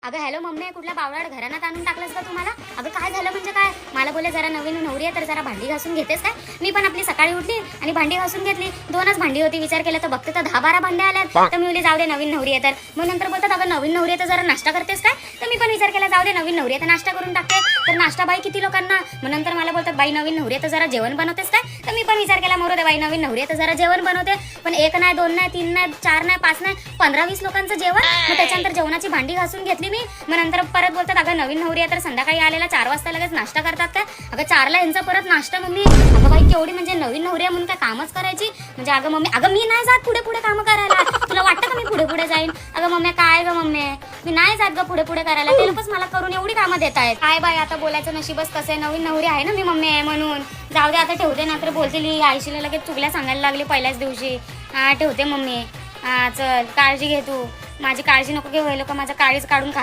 अगं hello mummy, कुठल्या बावळाड घराण्यात आणून टाकलंस का तुम्हाला? अगं काय झालं म्हणजे काय? मला बोले जरा नवीन नवरी आहे तर जरा भांडी घासून घेतेस काय? मी पण आपली सकाळी उठली आणि भांडी घासून घेतली. 2च भांडी होती, विचार केला तर बघते तर 10-12 भांड्या आल्यात. तर मी बोलली जाऊ दे, नवीन नवरी आहे तर. मग नंतर बोलतात अगं नवीन नवरी आहे तर जरा नाश्ता करतेस काय? तर मी पण विचार केला जाऊ दे, नवीन नवरी आहे तर नाश्ता करून टाकते. तर नाश्ता बाई किती लोकांना? मग नंतर मला बोलतात बाई नवीन नवरी आहे तर जरा जेवण बनवतेस काय? तर मी पण विचार केला मोरू दे बाई, नवीन नवरी आहे तर जरा जेवण बनवते. पण 1 नाही, 2 नाही, 3 नाही, 4 नाही, 5 नाही, 15-20 लोकांचं जेवण. मग त्याच्यानंतर जेवणाची भांडी घासून घेतली मी. मग नंतर परत बोलतात अगं नवीन नवरी आहे तर संध्याकाळी आलेला 4 वाजता लगेच नाश्ता करतात काय? अगं 4ला यांचा परत नाश्ता. मम्मी अगं बाई केवढी म्हणजे नवीन नवरी आहे म्हणून काय कामच करायची? म्हणजे अगं मम्मी, अगं मी नाही जात पुढे पुढे कामं करायला. तुला वाटतं का मी पुढे पुढे जाईन? अगं मम्मी काय ग मम्मी, मी नाही जात ग पुढे पुढे करायला. ते लोकच मला करून एवढी कामं देत आहेत. काय बाई आता बोलायचं नशीबच कसं आहे, नवीन नवरी आहे ना मी मम्मी आहे म्हणून. जाऊ दे आता ठेवते, नंतर बोलतील आयशीला लगेच चुगल्या सांगायला लागली पहिल्याच दिवशी. हा ठेवते मम्मी. हा चल, काळजी घे तू. माझी काळजी नको घेऊ, हे लोक माझं काळीच काढून खा.